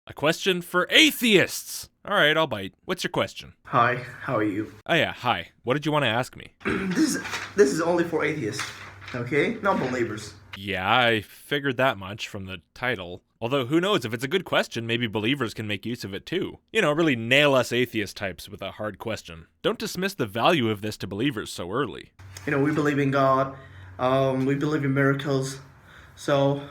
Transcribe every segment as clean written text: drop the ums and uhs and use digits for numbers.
A question for atheists! Alright, I'll bite. What's your question? Hi, how are you? Oh yeah, hi. What did you want to ask me? This is only for atheists, okay? Not believers. Yeah, I figured that much from the title. Although, who knows, if it's a good question, maybe believers can make use of it too. You know, really nail us atheist types with a hard question. Don't dismiss the value of this to believers so early. You know, we believe in God, we believe in miracles, so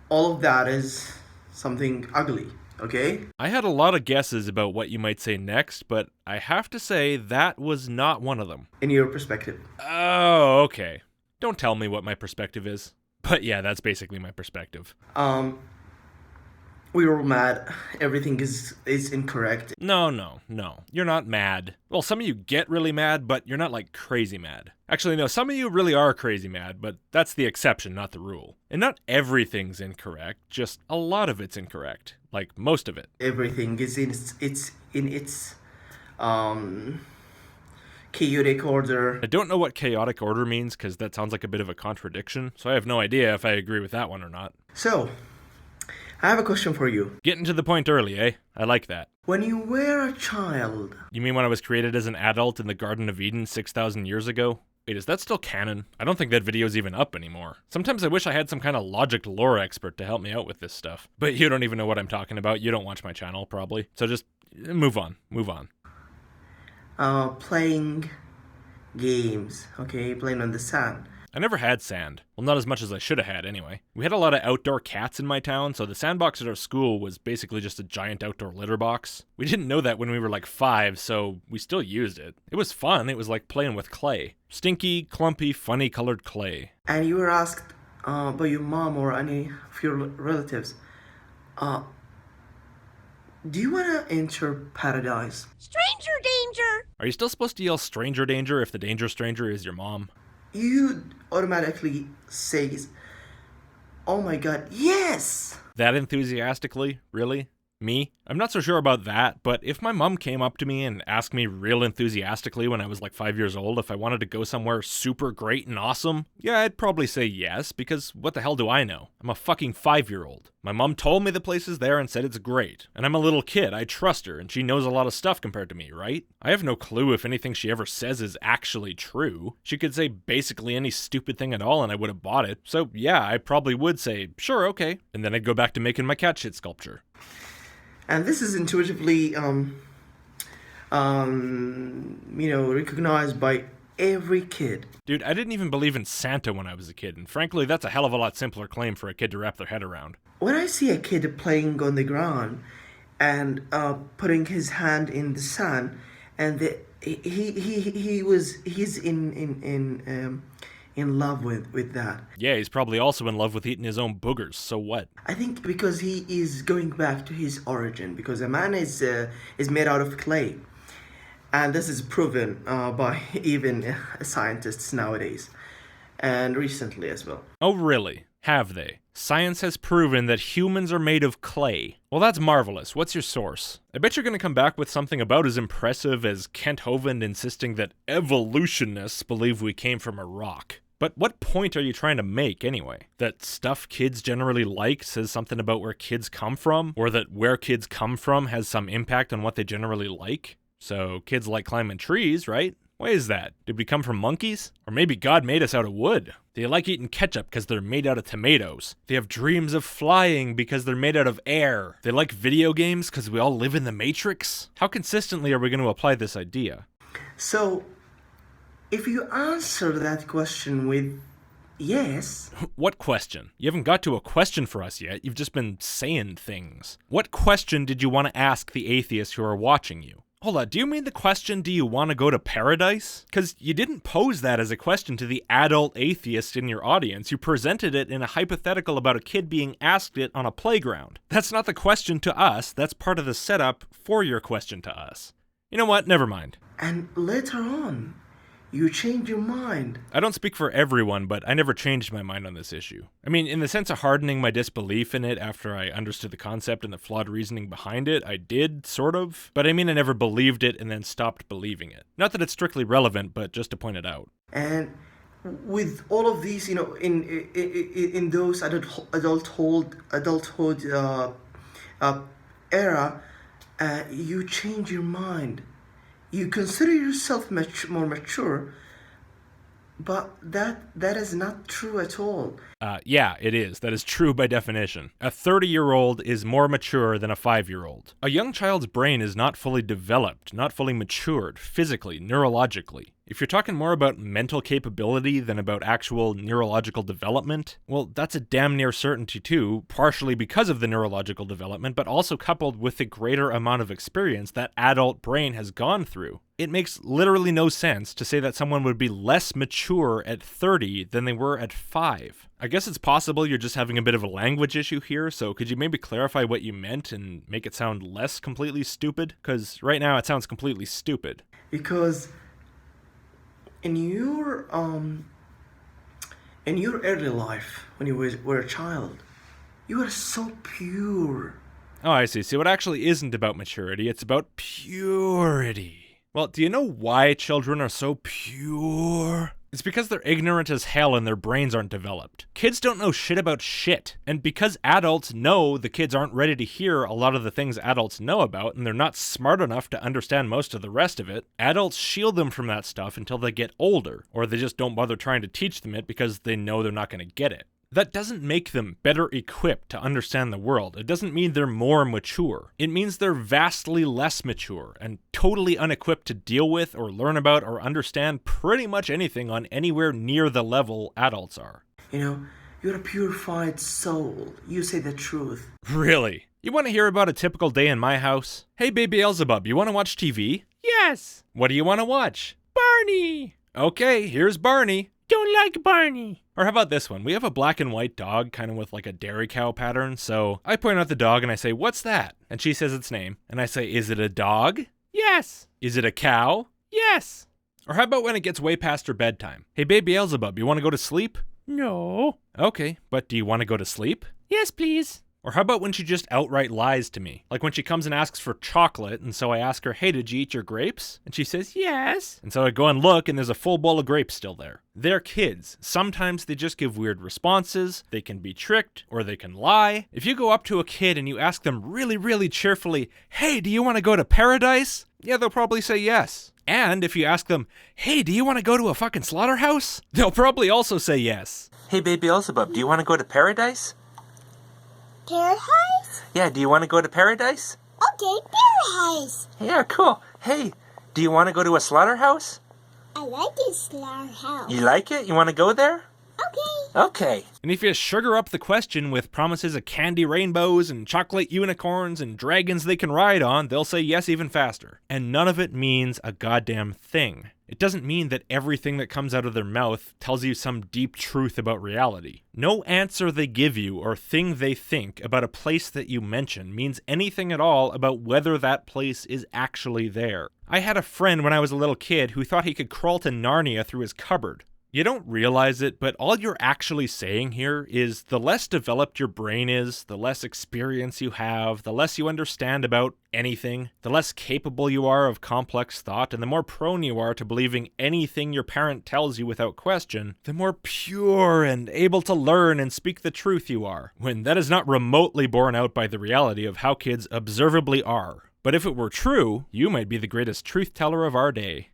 all of that is something ugly, okay? I had a lot of guesses about what you might say next, but I have to say that was not one of them. In your perspective. Oh, okay. Don't tell me what my perspective is. But yeah, that's basically my perspective. We were mad. Everything is incorrect. No. You're not mad. Well, some of you get really mad, but you're not like crazy mad. Actually, no, some of you really are crazy mad, but that's the exception, not the rule. And not everything's incorrect, just a lot of it's incorrect. Like, most of it. Everything is in its chaotic order. I don't know what chaotic order means, because that sounds like a bit of a contradiction, so I have no idea if I agree with that one or not. So, I have a question for you. Getting to the point early, eh? I like that. When you were a child... You mean when I was created as an adult in the Garden of Eden 6,000 years ago? Wait, is that still canon? I don't think that video's even up anymore. Sometimes I wish I had some kind of Logicked lore expert to help me out with this stuff. But you don't even know what I'm talking about. You don't watch my channel, probably. So just move on. Playing games, okay? Playing on the sand. I never had sand. Well, not as much as I should have had, anyway. We had a lot of outdoor cats in my town, so the sandbox at our school was basically just a giant outdoor litter box. We didn't know that when we were like 5, so we still used it. It was fun. It was like playing with clay. Stinky, clumpy, funny-colored clay. And you were asked by your mom or any of your relatives, do you want to enter paradise? Stranger danger! Are you still supposed to yell stranger danger if the danger stranger is your mom? You automatically say, oh my god, yes! That enthusiastically? Really? Me? I'm not so sure about that, but if my mom came up to me and asked me real enthusiastically when I was like 5 years old if I wanted to go somewhere super great and awesome, yeah, I'd probably say yes, because what the hell do I know? I'm a fucking 5-year-old. My mom told me the place is there and said it's great. And I'm a little kid, I trust her, and she knows a lot of stuff compared to me, right? I have no clue if anything she ever says is actually true. She could say basically any stupid thing at all and I would have bought it. So yeah, I probably would say, sure, okay. And then I'd go back to making my cat shit sculpture. And this is intuitively, recognized by every kid. Dude, I didn't even believe in Santa when I was a kid, and frankly, that's a hell of a lot simpler claim for a kid to wrap their head around. When I see a kid playing on the ground and putting his hand in the sand, and he's in love with that. Yeah, he's probably also in love with eating his own boogers, so what? I think because he is going back to his origin, because a man is made out of clay. And this is proven by even scientists nowadays, and recently as well. Oh really? Have they? Science has proven that humans are made of clay. Well, that's marvelous. What's your source? I bet you're gonna come back with something about as impressive as Kent Hovind insisting that evolutionists believe we came from a rock. But what point are you trying to make, anyway? That stuff kids generally like says something about where kids come from? Or that where kids come from has some impact on what they generally like? So, kids like climbing trees, right? Why is that? Did we come from monkeys? Or maybe God made us out of wood? They like eating ketchup because they're made out of tomatoes. They have dreams of flying because they're made out of air. They like video games because we all live in the Matrix? How consistently are we going to apply this idea? So, if you answer that question with yes... What question? You haven't got to a question for us yet. You've just been saying things. What question did you want to ask the atheists who are watching you? Hold on, do you mean the question, do you want to go to paradise? Because you didn't pose that as a question to the adult atheist in your audience. You presented it in a hypothetical about a kid being asked it on a playground. That's not the question to us. That's part of the setup for your question to us. You know what? Never mind. And later on, you change your mind. I don't speak for everyone, but I never changed my mind on this issue. I mean, in the sense of hardening my disbelief in it after I understood the concept and the flawed reasoning behind it, I did, sort of. But I mean, I never believed it and then stopped believing it. Not that it's strictly relevant, but just to point it out. And with all of these, in those adulthood era, you change your mind. You consider yourself more mature, but that is not true at all. Yeah, it is. That is true by definition. A 30-year-old is more mature than a 5-year-old. A young child's brain is not fully developed, not fully matured, physically, neurologically. If you're talking more about mental capability than about actual neurological development, well, that's a damn near certainty too, partially because of the neurological development, but also coupled with the greater amount of experience that adult brain has gone through. It makes literally no sense to say that someone would be less mature at 30 than they were at 5. I guess it's possible you're just having a bit of a language issue here, so could you maybe clarify what you meant and make it sound less completely stupid? Because right now it sounds completely stupid. Because in your early life, when you were a child, you were so pure. Oh, I see. So it actually isn't about maturity, it's about purity. Well, do you know why children are so pure? It's because they're ignorant as hell and their brains aren't developed. Kids don't know shit about shit. And because adults know the kids aren't ready to hear a lot of the things adults know about, and they're not smart enough to understand most of the rest of it, adults shield them from that stuff until they get older, or they just don't bother trying to teach them it because they know they're not going to get it. That doesn't make them better equipped to understand the world. It doesn't mean they're more mature. It means they're vastly less mature and totally unequipped to deal with or learn about or understand pretty much anything on anywhere near the level adults are. You're a purified soul. You say the truth. Really? You want to hear about a typical day in my house? Hey, baby Beelzebub, you want to watch TV? Yes. What do you want to watch? Barney. Okay, here's Barney. Don't like Barney. Or how about this one? We have a black and white dog, kind of with like a dairy cow pattern, so I point out the dog and I say, "What's that?" And she says its name. And I say, "Is it a dog?" Yes. Is it a cow? Yes. Or how about when it gets way past her bedtime? Hey, baby Beelzebub, you want to go to sleep? No. Okay, but do you want to go to sleep? Yes, please. Or how about when she just outright lies to me? Like when she comes and asks for chocolate, and so I ask her, "Hey, did you eat your grapes?" And she says, "Yes." And so I go and look, and there's a full bowl of grapes still there. They're kids. Sometimes they just give weird responses, they can be tricked, or they can lie. If you go up to a kid and you ask them really, really cheerfully, "Hey, do you want to go to paradise?" Yeah, they'll probably say yes. And if you ask them, "Hey, do you want to go to a fucking slaughterhouse?" They'll probably also say yes. Hey, baby Beelzebub, do you want to go to paradise? Paradise? Yeah, do you want to go to paradise? Okay, paradise. Yeah, cool. Hey, do you want to go to a slaughterhouse? I like this slaughterhouse. You like it? You want to go there? Okay. Okay. And if you sugar up the question with promises of candy rainbows and chocolate unicorns and dragons they can ride on, they'll say yes even faster. And none of it means a goddamn thing. It doesn't mean that everything that comes out of their mouth tells you some deep truth about reality. No answer they give you or thing they think about a place that you mention means anything at all about whether that place is actually there. I had a friend when I was a little kid who thought he could crawl to Narnia through his cupboard. You don't realize it, but all you're actually saying here is the less developed your brain is, the less experience you have, the less you understand about anything, the less capable you are of complex thought, and the more prone you are to believing anything your parent tells you without question, the more pure and able to learn and speak the truth you are, when that is not remotely borne out by the reality of how kids observably are. But if it were true, you might be the greatest truth teller of our day.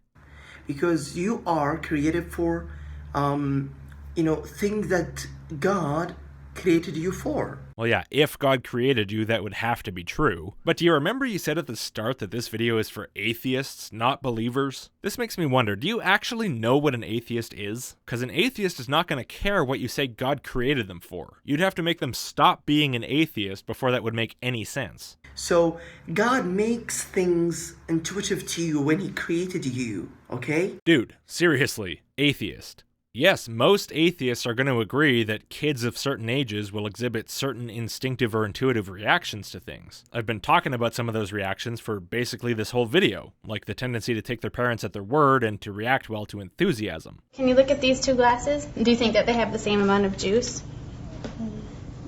Because you are created for things that God created you for. Well, yeah, if God created you, that would have to be true. But do you remember you said at the start that this video is for atheists, not believers? This makes me wonder, do you actually know what an atheist is? Because an atheist is not going to care what you say God created them for. You'd have to make them stop being an atheist before that would make any sense. So, God makes things intuitive to you when He created you, okay? Dude, seriously, atheist. Yes, most atheists are going to agree that kids of certain ages will exhibit certain instinctive or intuitive reactions to things. I've been talking about some of those reactions for basically this whole video, like the tendency to take their parents at their word and to react well to enthusiasm. Can you look at these two glasses? Do you think that they have the same amount of juice?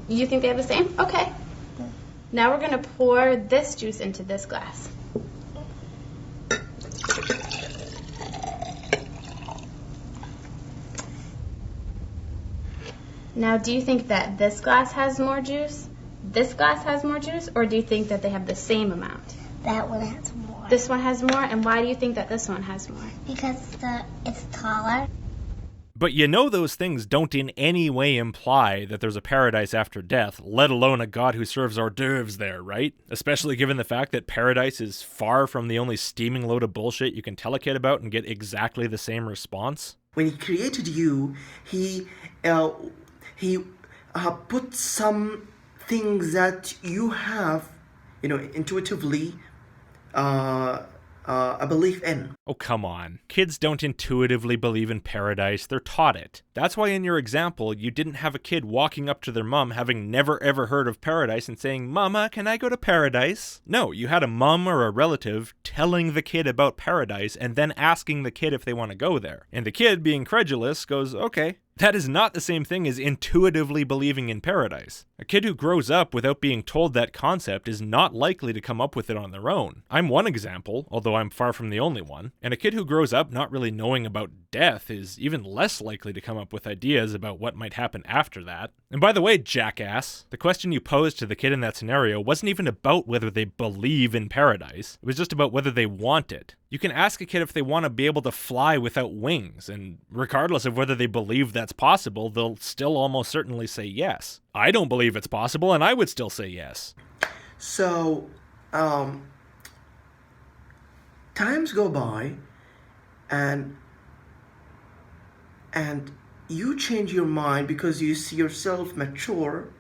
You think they have the same? Okay. Now we're going to pour this juice into this glass. Now, do you think that this glass has more juice, this glass has more juice, or do you think that they have the same amount? That one has more. This one has more, and why do you think that this one has more? Because it's taller. But you know those things don't in any way imply that there's a paradise after death, let alone a god who serves hors d'oeuvres there, right? Especially given the fact that paradise is far from the only steaming load of bullshit you can tell a kid about and get exactly the same response. When he created you, he put some things that you have, intuitively a belief in. Oh, come on. Kids don't intuitively believe in paradise, they're taught it. That's why in your example, you didn't have a kid walking up to their mom having never ever heard of paradise and saying, "Mama, can I go to paradise?" No, you had a mom or a relative telling the kid about paradise and then asking the kid if they want to go there. And the kid, being credulous, goes, "Okay." That is not the same thing as intuitively believing in paradise. A kid who grows up without being told that concept is not likely to come up with it on their own. I'm one example, although I'm far from the only one. And a kid who grows up not really knowing about death is even less likely to come up with ideas about what might happen after that. And by the way, jackass, the question you posed to the kid in that scenario wasn't even about whether they believe in paradise. It was just about whether they want it. You can ask a kid if they want to be able to fly without wings, and regardless of whether they believe that's possible, they'll still almost certainly say yes. I don't believe it's possible, and I would still say yes. So, times go by, and you change your mind because you see yourself mature,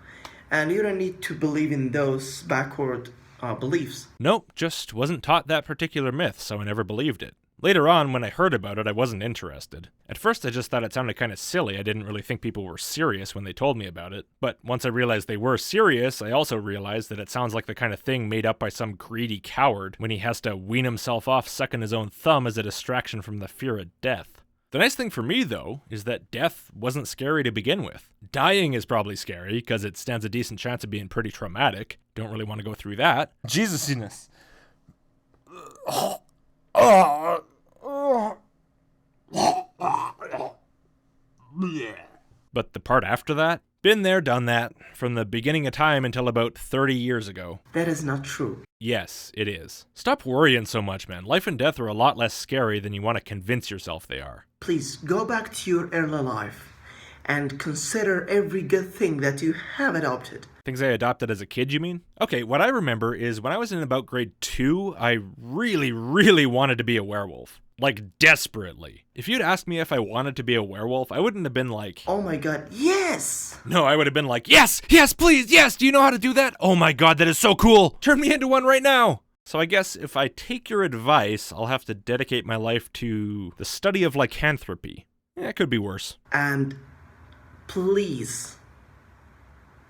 and you don't need to believe in those backward beliefs. Nope, just wasn't taught that particular myth, so I never believed it. Later on, when I heard about it, I wasn't interested. At first, I just thought it sounded kind of silly. I didn't really think people were serious when they told me about it. But once I realized they were serious, I also realized that it sounds like the kind of thing made up by some greedy coward when he has to wean himself off sucking his own thumb as a distraction from the fear of death. The nice thing for me, though, is that death wasn't scary to begin with. Dying is probably scary, because it stands a decent chance of being pretty traumatic. Don't really want to go through that. Jesusiness. But the part after that? Been there, done that, from the beginning of time until about 30 years ago. That is not true. Yes, it is. Stop worrying so much, man. Life and death are a lot less scary than you want to convince yourself they are. Please go back to your early life and consider every good thing that you have adopted. Things I adopted as a kid, you mean? Okay, what I remember is when I was in about grade 2, I really wanted to be a werewolf. Like, desperately. If you'd asked me if I wanted to be a werewolf, I wouldn't have been like, "Oh my god, yes!" No, I would have been like, yes, please, yes, do you know how to do that? Oh my god, that is so cool! Turn me into one right now! So I guess if I take your advice, I'll have to dedicate my life to the study of lycanthropy. It could be worse. And please,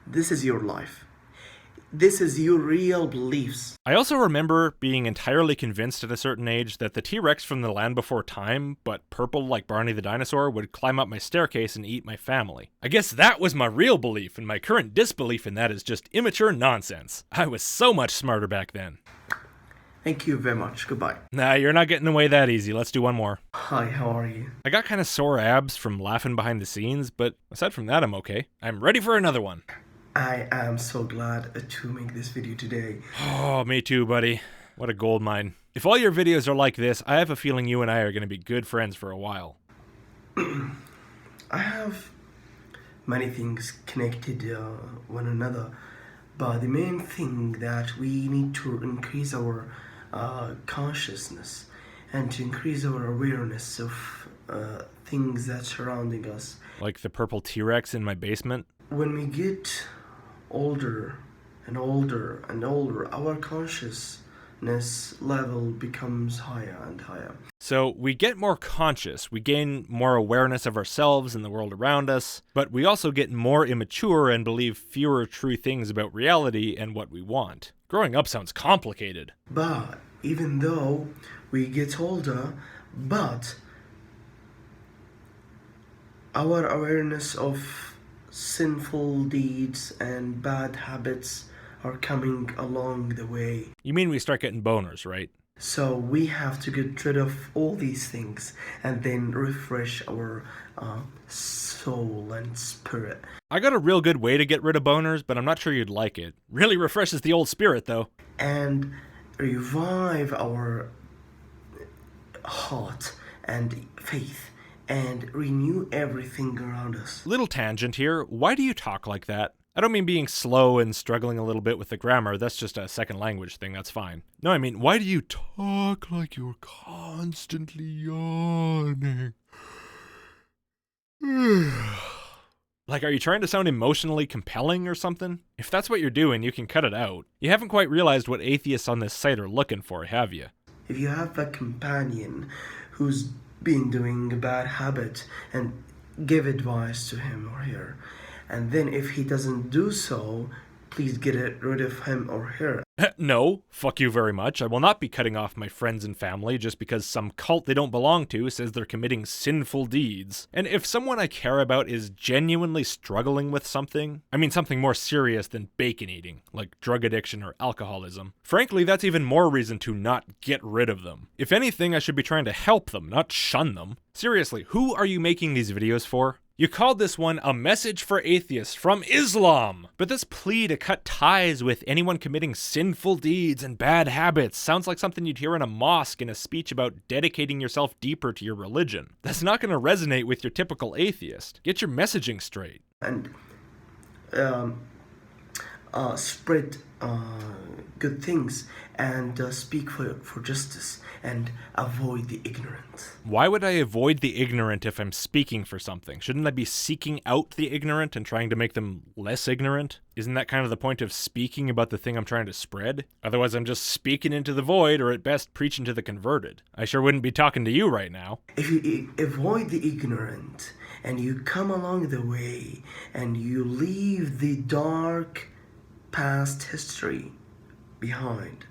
this is your life. This is your real beliefs. I also remember being entirely convinced at a certain age that the T-Rex from the Land Before Time, but purple like Barney the dinosaur, would climb up my staircase and eat my family. I guess that was my real belief, and my current disbelief in that is just immature nonsense. I was so much smarter back then. Thank you very much. Goodbye. Nah, you're not getting away that easy. Let's do one more. Hi, how are you? I got kind of sore abs from laughing behind the scenes, but aside from that, I'm okay. I'm ready for another one. I am so glad to make this video today. Oh, me too, buddy. What a gold mine. If all your videos are like this, I have a feeling you and I are going to be good friends for a while. I have many things connected one another, but the main thing that we need to increase our consciousness and to increase our awareness of things that surrounding us. Like the purple T-Rex in my basement? When we get older and older and older, our consciousness level becomes higher and higher. So we get more conscious, we gain more awareness of ourselves and the world around us, but we also get more immature and believe fewer true things about reality and what we want. Growing up sounds complicated. But even though we get older, but our awareness of sinful deeds and bad habits are coming along the way. You mean we start getting boners, right? So we have to get rid of all these things and then refresh our soul and spirit. I got a real good way to get rid of boners, but I'm not sure you'd like it. Really refreshes the old spirit, though. And revive our heart and faith and renew everything around us. Little tangent here. Why do you talk like that? I don't mean being slow and struggling a little bit with the grammar. That's just a second language thing. That's fine. No, I mean, why do you talk like you're constantly yawning? Like, are you trying to sound emotionally compelling or something? If that's what you're doing, you can cut it out. You haven't quite realized what atheists on this site are looking for, have you? If you have a companion who's been doing a bad habit, and give advice to him or her, and then if he doesn't do so, please get rid of him or her. No, fuck you very much. I will not be cutting off my friends and family just because some cult they don't belong to says they're committing sinful deeds. And if someone I care about is genuinely struggling with something, I mean something more serious than bacon eating, like drug addiction or alcoholism, frankly, that's even more reason to not get rid of them. If anything, I should be trying to help them, not shun them. Seriously, who are you making these videos for? You called this one a message for atheists from Islam, but this plea to cut ties with anyone committing sinful deeds and bad habits sounds like something you'd hear in a mosque in a speech about dedicating yourself deeper to your religion. That's not going to resonate with your typical atheist. Get your messaging straight. And spread good things and speak for justice and avoid the ignorant. Why would I avoid the ignorant if I'm speaking for something? Shouldn't I be seeking out the ignorant and trying to make them less ignorant? Isn't that kind of the point of speaking about the thing I'm trying to spread? Otherwise I'm just speaking into the void, or at best preaching to the converted. I sure wouldn't be talking to you right now. If you avoid the ignorant and you come along the way and you leave the dark past history behind,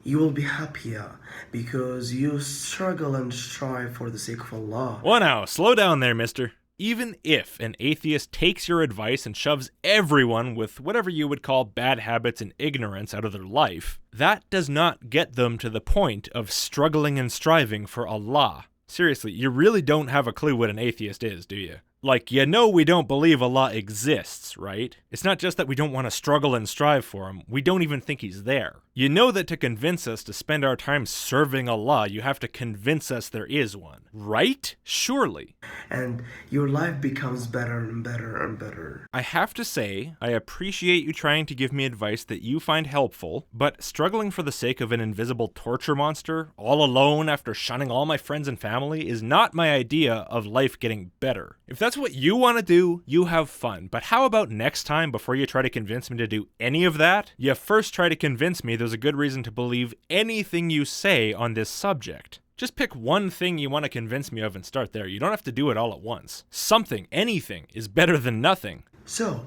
you will be happier because you struggle and strive for the sake of Allah. Well now, slow down there, mister. Even if an atheist takes your advice and shoves everyone with whatever you would call bad habits and ignorance out of their life, that does not get them to the point of struggling and striving for Allah. Seriously, you really don't have a clue what an atheist is, do you? Like, you know we don't believe Allah exists, right? It's not just that we don't want to struggle and strive for him, we don't even think he's there. You know that to convince us to spend our time serving Allah, you have to convince us there is one, right? Surely. And your life becomes better and better and better. I have to say, I appreciate you trying to give me advice that you find helpful, but struggling for the sake of an invisible torture monster, all alone after shunning all my friends and family, is not my idea of life getting better. If that's what you want to do, you have fun. But how about next time, before you try to convince me to do any of that, you first try to convince me there's a good reason to believe anything you say on this subject. Just pick one thing you want to convince me of and start there. You don't have to do it all at once. Something, anything, is better than nothing. So,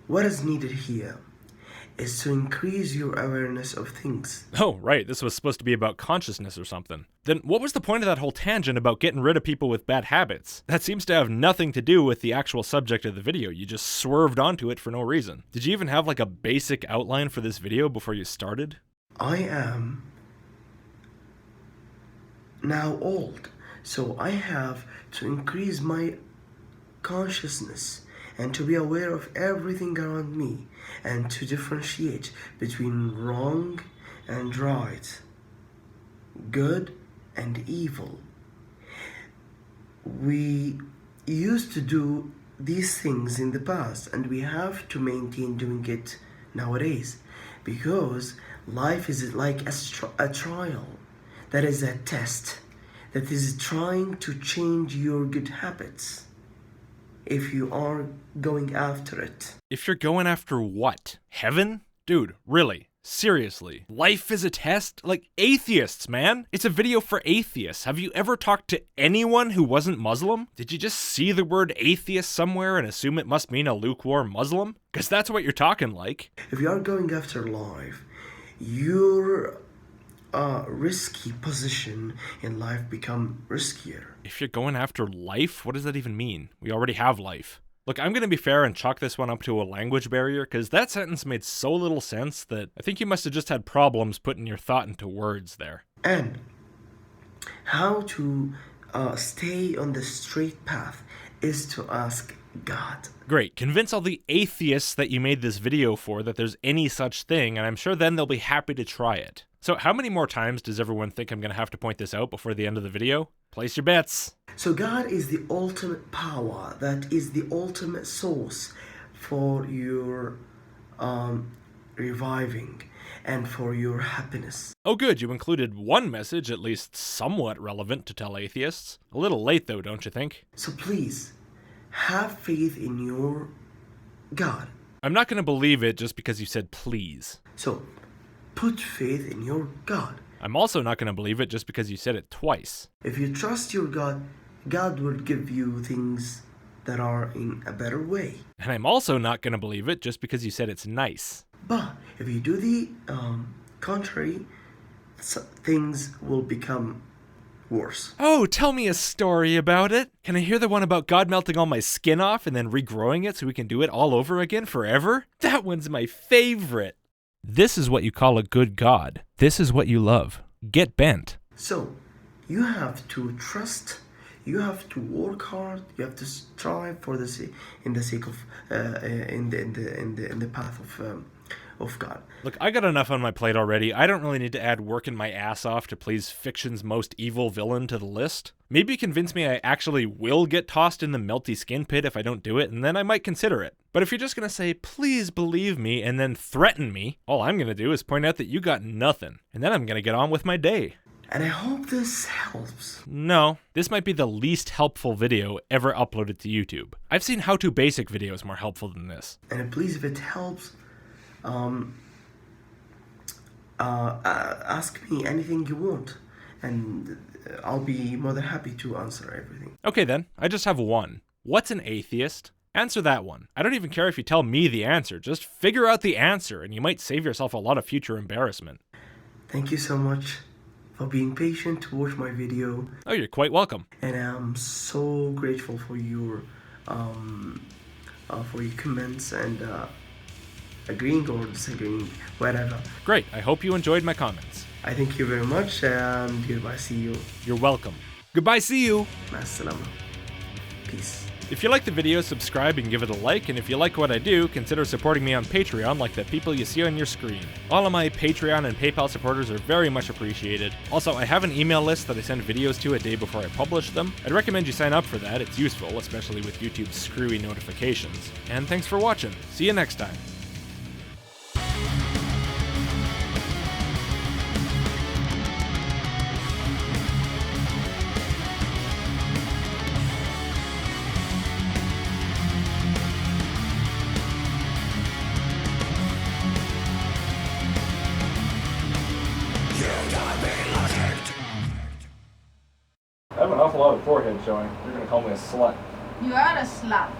what is needed here is to increase your awareness of things. Oh, right, this was supposed to be about consciousness or something. Then what was the point of that whole tangent about getting rid of people with bad habits? That seems to have nothing to do with the actual subject of the video. You just swerved onto it for no reason. Did you even have like a basic outline for this video before you started? I am now old, so I have to increase my consciousness and to be aware of everything around me and to differentiate between wrong and right, good and evil. We used to do these things in the past and we have to maintain doing it nowadays because life is like a trial. That is a test that is trying to change your good habits if you are going after it. If you're going after what? Heaven? Dude, really? Seriously? Life is a test? Like atheists, man. It's a video for atheists. Have you ever talked to anyone who wasn't Muslim? Did you just see the word atheist somewhere and assume it must mean a lukewarm Muslim? Because that's what you're talking like. If you are going after life, your risky position in life become riskier. If you're going after life, what does that even mean? We already have life. Look, I'm gonna be fair and chalk this one up to a language barrier, because that sentence made so little sense that I think you must have just had problems putting your thought into words there. And how to stay on the straight path is to ask God. Great, convince all the atheists that you made this video for that there's any such thing, and I'm sure then they'll be happy to try it. So how many more times does everyone think I'm gonna have to point this out before the end of the video? Place your bets. So God is the ultimate power, that is the ultimate source for your reviving and for your happiness. Oh good, you included one message at least somewhat relevant to tell atheists. A little late though, don't you think? So please, have faith in your God. I'm not gonna believe it just because you said please. So put faith in your God. I'm also not gonna believe it just because you said it twice. If you trust your God, God will give you things that are in a better way. And I'm also not gonna believe it just because you said it's nice. But if you do the contrary, things will become worse. Oh, tell me a story about it. Can I hear the one about God melting all my skin off and then regrowing it so we can do it all over again forever? That one's my favorite. This is what you call a good God. This is what you love. Get bent. So you have to trust. You have to work hard. You have to strive for the sake of in the path of God. Look, I got enough on my plate already. I don't really need to add working my ass off to please fiction's most evil villain to the list. Maybe convince me I actually will get tossed in the melty skin pit if I don't do it, and then I might consider it. But if you're just gonna say, please believe me, and then threaten me, all I'm gonna do is point out that you got nothing, and then I'm gonna get on with my day. And I hope this helps. No, this might be the least helpful video ever uploaded to YouTube. I've seen how-to basic videos more helpful than this. And please, if it helps, ask me anything you want, and I'll be more than happy to answer everything. Okay then, I just have one. What's an atheist? Answer that one. I don't even care if you tell me the answer, just figure out the answer and you might save yourself a lot of future embarrassment. Thank you so much for being patient to watch my video. Oh, you're quite welcome. And I'm so grateful for your comments and agreeing or disagreeing, whatever. Great, I hope you enjoyed my comments. I thank you very much, and goodbye, see you. You're welcome. Goodbye, see you! Masalama. Peace. If you like the video, subscribe and give it a like, and if you like what I do, consider supporting me on Patreon like the people you see on your screen. All of my Patreon and PayPal supporters are very much appreciated. Also, I have an email list that I send videos to a day before I publish them. I'd recommend you sign up for that, it's useful, especially with YouTube's screwy notifications. And thanks for watching. See you next time. I have an awful lot of forehead showing. You're gonna call me a slut. You are a slut.